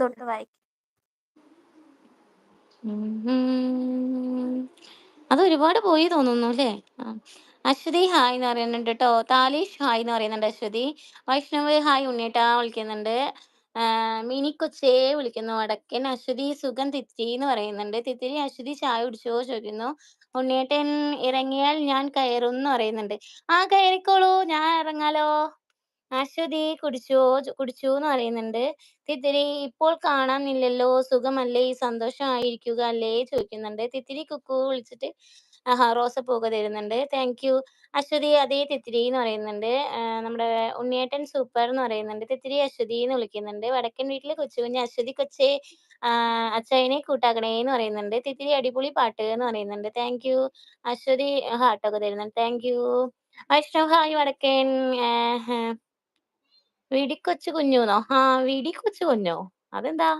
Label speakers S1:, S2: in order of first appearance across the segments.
S1: തൊട്ട് വായിക്കും.
S2: അത് ഒരുപാട് പോയി തോന്നുന്നു അല്ലേ? അശ്വതി ഹായ് എന്ന് പറയുന്നുണ്ട് ട്ടോ. താലീഷ് ഹായ് എന്ന് പറയുന്നുണ്ട് അശ്വതി. വൈഷ്ണവ് ഹായ് ഉണ്ണിയേട്ടാ വിളിക്കുന്നുണ്ട്. മിനി കൊച്ചേ വിളിക്കുന്നു. വടക്കൻ അശ്വതി സുഖം തിത്തിരി എന്ന് പറയുന്നുണ്ട്. തിത്തിരി അശ്വതി ചായ കുടിച്ചോ ചോദിക്കുന്നു. ഉണ്ണിയേട്ടൻ ഇറങ്ങിയാൽ ഞാൻ കയറും എന്ന് പറയുന്നുണ്ട്. കയറിക്കോളൂ, ഞാൻ ഇറങ്ങാലോ. അശ്വതി കുടിച്ചൂന്ന് പറയുന്നുണ്ട്. തിത്തിരി ഇപ്പോൾ കാണാനില്ലല്ലോ, സുഖമല്ലേ, സന്തോഷമായിരിക്കുക അല്ലേ ചോദിക്കുന്നുണ്ട്. തിത്തിരി കുക്കു വിളിച്ചിട്ട് റോസപ്പൂവൊക്കെ തരുന്നുണ്ട്. Thank you. അശ്വതി അതേ തിത്തിരി എന്ന് പറയുന്നുണ്ട്. നമ്മുടെ ഉണ്ണിയേട്ടൻ സൂപ്പർ എന്ന് പറയുന്നുണ്ട്. തിത്തിരി അശ്വതി എന്ന് വിളിക്കുന്നുണ്ട്. വടക്കൻ വീട്ടിലെ കൊച്ചുകുഞ്ഞ് അശ്വതി കൊച്ചേ അച്ചായനെ കൂട്ടാക്കണേ എന്ന് പറയുന്നുണ്ട്. തിത്തിരി അടിപൊളി പാട്ട് എന്ന് പറയുന്നുണ്ട്. Thank you. അശ്വതി ഹാർട്ടൊക്കെ തരുന്നുണ്ട്. Thank you. വൈഷ്ണവ് ഹായ് വടക്കൻ. വിടിക്കൊച്ചു കുഞ്ഞൂന്നോ? വിടിക്കൊച്ചു കുഞ്ഞോ? അതെന്താ?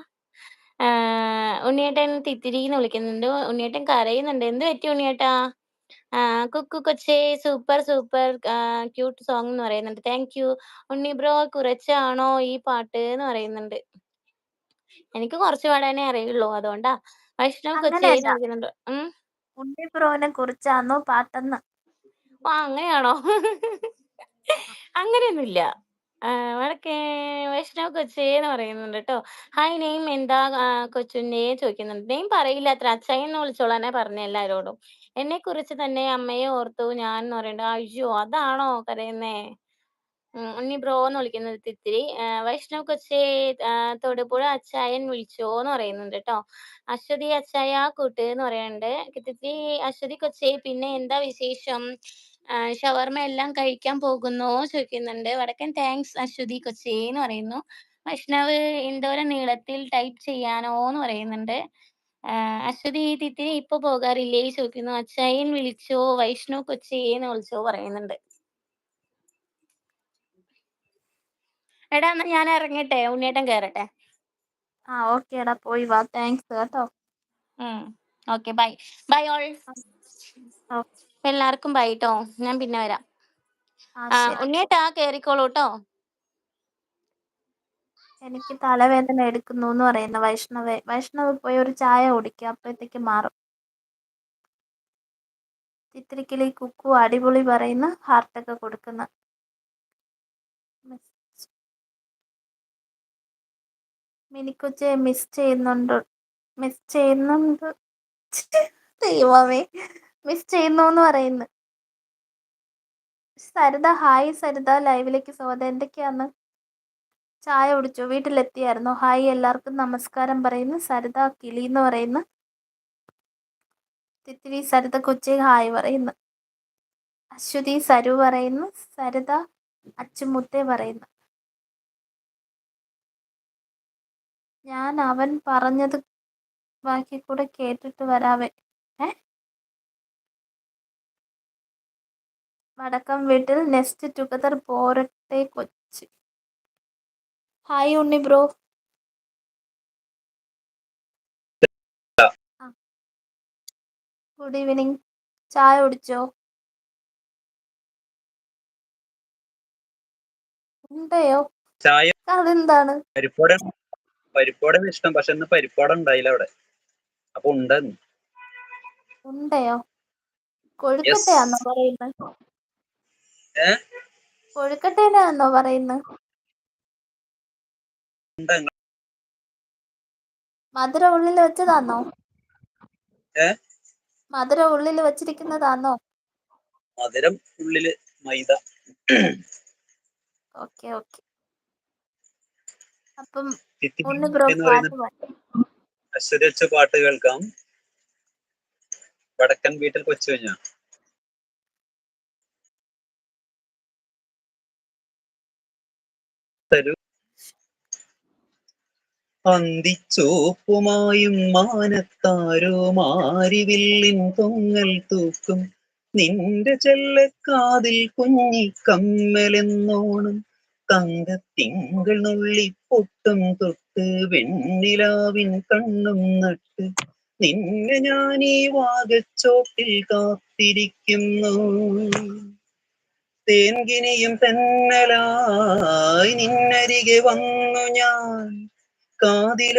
S2: ഉണ്ണിയേട്ടൻ തിത്തിരീന്ന് വിളിക്കുന്നുണ്ട്. ഉണ്ണിയേട്ടൻ കരയുന്നുണ്ട്. എന്ത് പറ്റി ഉണ്ണിയേട്ടാ? കുക്കു കൊച്ചേ സൂപ്പർ സൂപ്പർ ക്യൂട്ട് സോങ് എന്ന് പറയുന്നുണ്ട്. Thank you. ഉണ്ണി ബ്രോ കുറച്ചാണോ ഈ പാട്ട് എന്ന് പറയുന്നുണ്ട്. എനിക്ക് കുറച്ച് പാടാനേ അറിയുള്ളൂ, അതുകൊണ്ടാ. വൈഷ്ണവ് കൊച്ചേന്ന്
S1: അങ്ങനെയല്ല,
S2: വിളിക്കുന്നുണ്ട്.
S1: ഉണ്ണി ബ്രോനെ കുറിച്ചാന്നോ പാട്ടെന്ന്.
S2: അങ്ങനെയാണോ? അങ്ങനെയൊന്നുമില്ല. വടക്കേ വൈഷ്ണവ് കൊച്ചേന്ന് പറയുന്നുണ്ട് ട്ടോ. ഹായ് നെയിം എന്താ കൊച്ചുണ്ണേ ചോദിക്കുന്നുണ്ട്. നെയിം പറയില്ല അത്ര, അച്ചായന്ന് വിളിച്ചോളാനേ പറഞ്ഞ എല്ലാരോടും. എന്നെക്കുറിച്ച് തന്നെ അമ്മയെ ഓർത്തു ഞാൻ എന്ന് പറയണ്ട്. അയ്യോ അതാണോ കരയുന്നേ? ഉണ്ണി ബ്രോന്ന് വിളിക്കുന്നത് തിത്തിരി. വൈഷ്ണവ് കൊച്ചേ തൊടുപുഴ അച്ചായൻ വിളിച്ചോന്ന് പറയുന്നുണ്ട് ട്ടോ. അശ്വതി അച്ചായ കൂട്ട് എന്ന് പറയുന്നുണ്ട്. തിത്തിരി അശ്വതി കൊച്ചേ പിന്നെ എന്താ വിശേഷം? ഷവർമ്മ എല്ലാം കഴിക്കാൻ പോകുന്നോ ചോദിക്കുന്നുണ്ട്. വടക്കൻ താങ്ക്സ് അശ്വതി കൊച്ചേ എന്ന് പറയുന്നു. വൈഷ്ണവ് എന്തോരം നീളത്തിൽ ടൈപ്പ് ചെയ്യാനോ എന്ന് പറയുന്നുണ്ട്. അശ്വതി തിത്തിരി ഇപ്പൊ പോകാറില്ലേ ചോദിക്കുന്നു. അച്ചായൻ വിളിച്ചോ, വൈഷ്ണവ് കൊച്ചേന്ന് വിളിച്ചോ പറയുന്നുണ്ട്. എടാ എന്നാ ഞാൻ ഇറങ്ങട്ടെ, ഉണ്ണിയേട്ടൻ കേറട്ടെ.
S1: ഓക്കേടാ, പോയി വാ. താങ്ക്സ് കേട്ടോ.
S2: Okay bye. Bye all.
S1: ഓ,
S2: എല്ലാവർക്കും ബൈ ട്ടോ. ഞാൻ പിന്നെ വരാം.
S1: ശരി.
S2: ഉണ്ണിയേട്ടാ കേറിക്കോളൂ ട്ടോ.
S1: എനിക്ക് തലവേദന എടുക്കുന്നു എന്ന് പറയുന്ന വൈഷ്ണവ് പോയി ഒരു ചായ കുടിക്കുക, അപ്പോഴത്തേക്ക് മാറും. ചിത്രിക്കിളി കുക്കു അടിപൊളി പറയുന്ന ഹാർട്ടൊക്കെ കൊടുക്കുന്ന. മിനിക്കൊച്ചെ മിസ് ചെയ്യുന്നുണ്ട്. ദൈവമേ, മിസ് ചെയ്യുന്നു എന്ന് പറയുന്നു. സരിത ഹായ്. സരിത ലൈവിലേക്ക് സ്വാഗതം. എന്തൊക്കെയാന്ന്? ചായ കുടിച്ചോ? വീട്ടിലെത്തിയായിരുന്നോ? ഹായ് എല്ലാവർക്കും നമസ്കാരം പറയുന്നു സരിത കിളി എന്ന് പറയുന്നു. തിത്തിരി സരിത കൊച്ചി ഹായ് പറയുന്നു. അശ്വതി സരു പറയുന്നു. സരിത അച്ചുമുത്തേ പറയുന്നു. ഞാൻ അവൻ പറഞ്ഞത് ബാക്കി കൂടെ കേട്ടിട്ട് വരാവേ. വടക്കം വീട്ടിൽ നെക്സ്റ്റ് ടുഗദർ പോരട്ടെ കൊച്ചി. ഹായ് ഉണ്ണി ബ്രോ. Good evening. ചായ കുടിച്ചോ? ഉണ്ടയോ?
S3: ചായ
S1: അതെന്താണ്?
S3: പരിപ്പോടെ ഇഷ്ടം, പക്ഷെ ഇന്ന് പരിപ്പോടെ ഉണ്ടായില്ല അവിടെ, അപ്പൊ ഉണ്ടെന്ന്.
S1: ഉണ്ടയോ? കൊഴുക്കട്ടയാന്നോ പറയുന്നത്? കൊഴുക്കട്ടേനാന്നോ പറയുന്നത്? മധുരം ഉള്ളിൽ വെച്ചതാന്നോ? മധുരം ഉള്ളിൽ വെച്ചിരിക്കുന്നതാന്നോ?
S3: മധുരം ഉള്ളില് മൈദ.
S1: Okay okay. അപ്പം ഉണ്ണി ബ്രോ പാട്ട് പാടും.
S3: അശ്വതി വെച്ച പാട്ട് കേൾക്കാം. വടക്കൻ വീട്ടിൽ കൊച്ചു കഴിഞ്ഞ തരൂ. അന്തിച്ചോപ്പുമായും മാനത്താരോ മാരിവില്ലിൻ പൊങ്ങൽ തൂക്കും നിന്റെ ചെല്ലക്കാതിൽ കുഞ്ഞിക്കമ്മലെന്നോണം തങ്കത്തിങ്കൾ നുള്ളിപ്പൊട്ടും തൊട്ട് വെണ്ണിലാവിൻ കണ്ണും നട്ട് നിന്നെ ഞാൻ ഈ വാഗച്ചോട്ടിൽ കാത്തിരിക്കുന്നു. തേൻകിനിയും തെന്നലായി നിന്നരികെ വന്നു ഞാൻ കാതിൽ